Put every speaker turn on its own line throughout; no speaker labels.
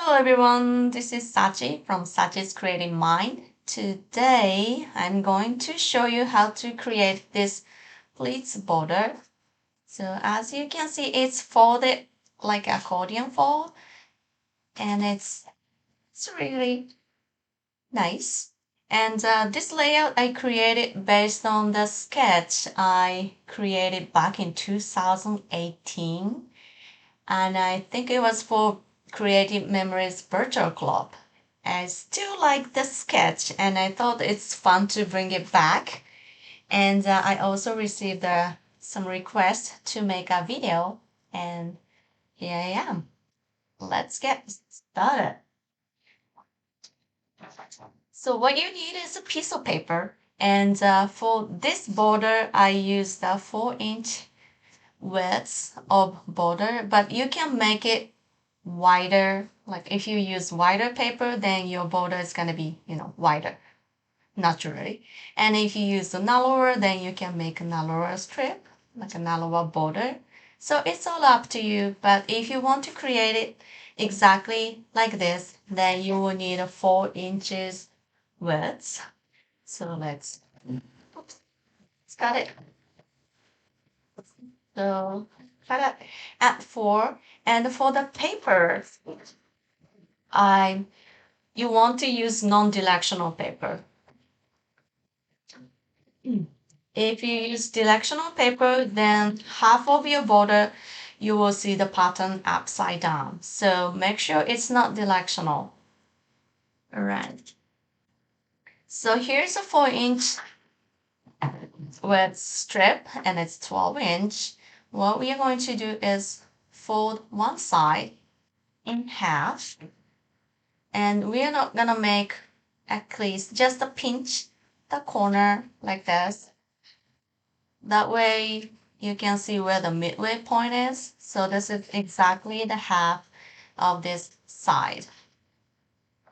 Hello everyone, this is Sachi from Sachi's Creative Mind. Today I'm going to show you how to create this pleats border. So as you can see, it's folded like accordion fold and it's really nice. And this layout I created based on the sketch I created back in 2018. And I think it was for Creative Memories Virtual Club. I still like the sketch and I thought it's fun to bring it back. And I also received some requests to make a video, and here I am. Let's get started. So what you need is a piece of paper, and for this border I used a 4-inch width of border, but you can make it wider. Like if you use wider paper, then your border is going to be, wider naturally. And if you use the narrower, then you can make a narrower strip, like a narrower border. So it's all up to you. But if you want to create it exactly like this, then you will need a 4 inches width. So oops, let's cut it. So cut it at 4. And for the paper, I you want to use non-directional paper. If you use directional paper, then half of your border, you will see the pattern upside down. So make sure it's not directional. All right. So here's a 4-inch width strip and it's 12-inch. What we are going to do is fold one side in half. And we are not gonna make at least just a pinch the corner like this. That way you can see where the midway point is. So this is exactly the half of this side.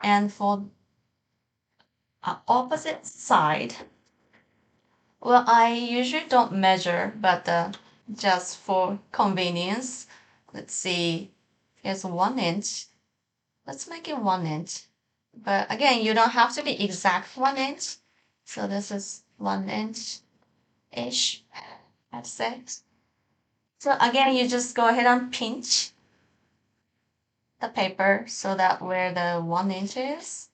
And for opposite side, well, I usually don't measure, but just for convenience, let's see, here's 1 inch. Let's make it 1 inch. But again, you don't have to be exact 1 inch. So this is 1 inch-ish, I'd say. So again, you just go ahead and pinch the paper so that where the 1 inch is.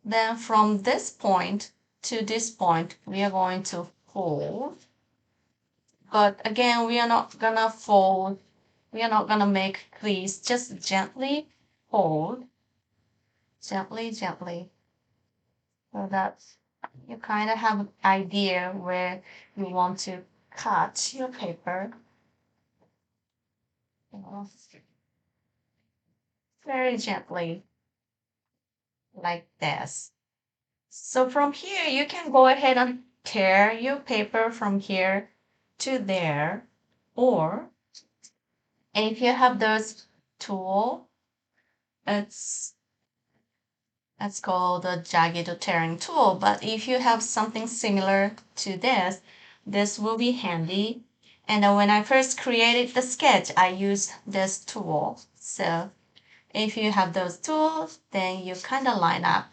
Then from this point to this point, we are going to fold. But again, we are not gonna fold. We are not gonna make crease. Just gently fold. Gently, gently. So that you kind of have an idea where you want to cut your paper. Very gently, like this. So from here, you can go ahead and tear your paper from here to there. Or if you have those tool, it's called a jagged tearing tool. But if you have something similar to this, this will be handy. And when I first created the sketch, I used this tool. So if you have those tools, then you kind of line up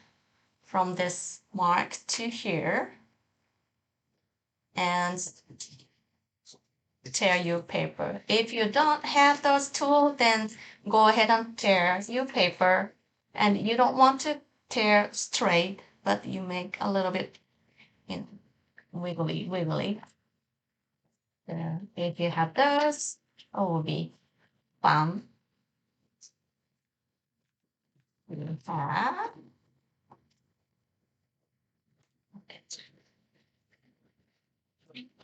from this mark to here and tear your paper. If you don't have those tools, then go ahead and tear your paper. And you don't want to tear straight, but you make a little bit, wiggly, wiggly. If you have those, it will be fun.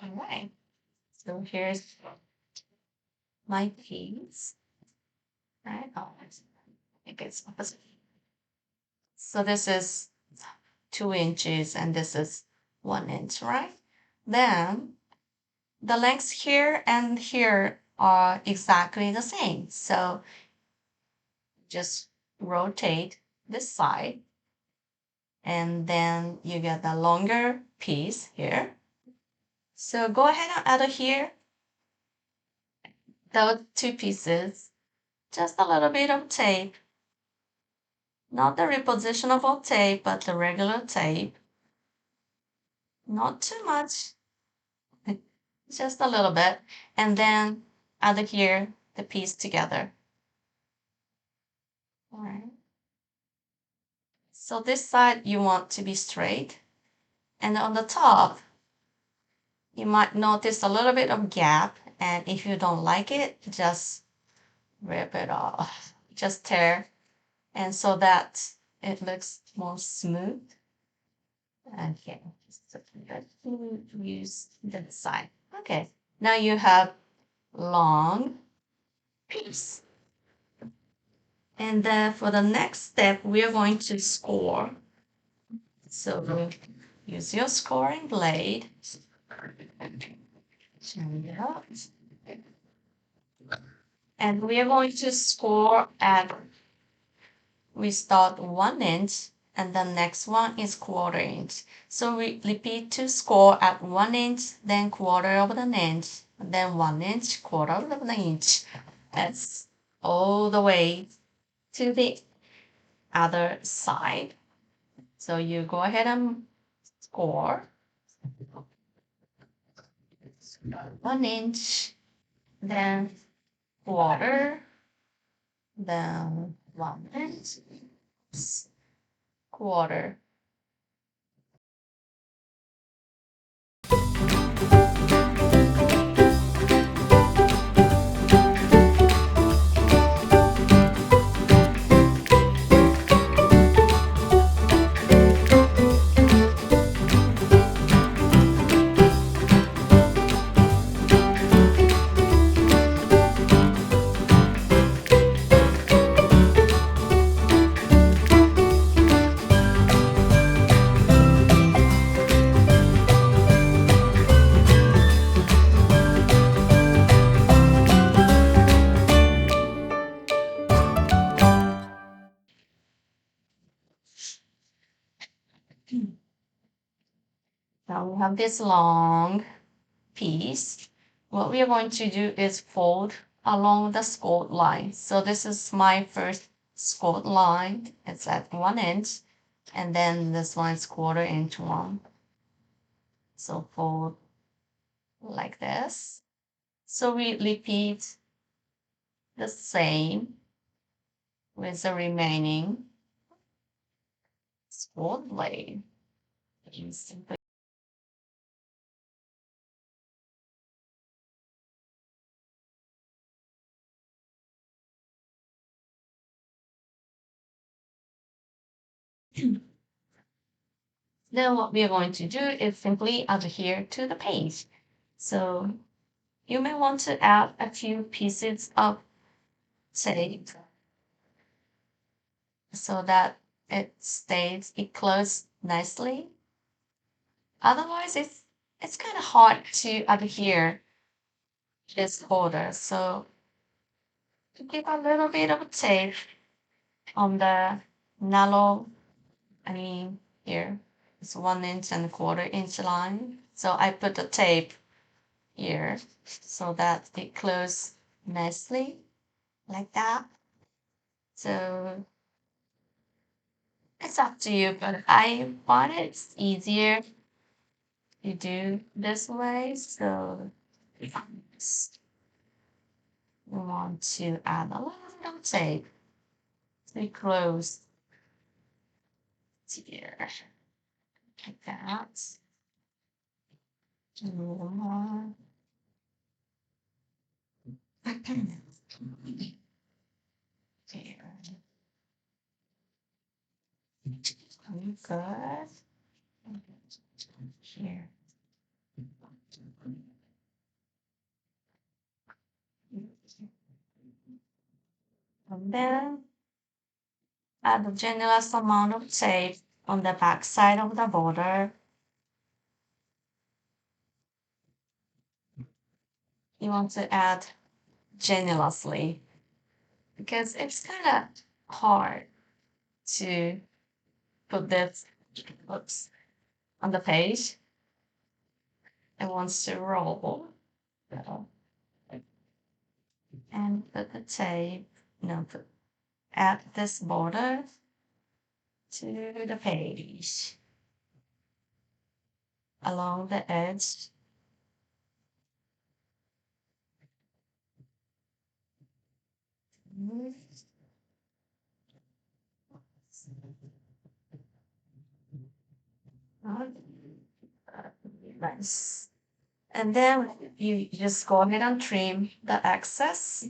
All right. So here's my piece. Right? Oh, I think it's opposite. So this is 2 inches and this is 1 inch, right? Then the lengths here and here are exactly the same. So just rotate this side and then you get the longer piece here. So go ahead and add here those two pieces, just a little bit of tape Not the repositionable tape, but the regular tape. Not too much, just a little bit. And then adhere the piece together. All right. So this side you want to be straight. And on the top, you might notice a little bit of gap. And if you don't like it, just rip it off. Just tear. And so that it looks more smooth. Okay, so let's use that side. Okay, now you have long piece. And then for the next step, we are going to score. So use your scoring blade. Turn it up. And we are going to score at, we start 1 inch and the next one is 1/4 inch. So we repeat to score at 1 inch, then 1/4 of an inch, then 1 inch, 1/4 of an inch. That's all the way to the other side. So you go ahead and score 1 inch, then 1/4, then 1 inch, 1/4. Now we have this long piece. What we are going to do is fold along the scored line. So this is my first scored line. It's at 1 inch. And then this one is 1/4 inch one. So fold like this. So we repeat the same with the remaining scored blade. You simply then what we are going to do is simply adhere to the page. So you may want to add a few pieces of tape so that it closes nicely. Otherwise, it's kind of hard to adhere this border. So give a little bit of tape on the narrow, I mean here it's 1 inch and 1/4 inch line. So I put the tape here so that it closes nicely like that. So it's up to you, but I find it's easier to do this way. So we want to add a little bit of tape to close here like that. A little more. Here. Good. Here. And then add a generous amount of tape on the back side of the border. You want to add generously because it's kind of hard to put this oops, on the page. It wants to roll. So, and put the tape, no, put, add this border to the page along the edge. Nice. And then you just go ahead and trim the excess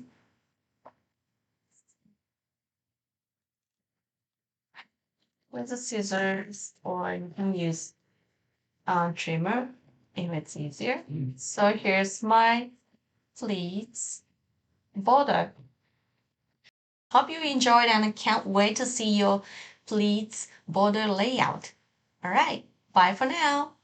with the scissors, or you can use a trimmer if it's easier. So here's my pleats border. Hope you enjoyed, and I can't wait to see your pleats border layout. All right, bye for now.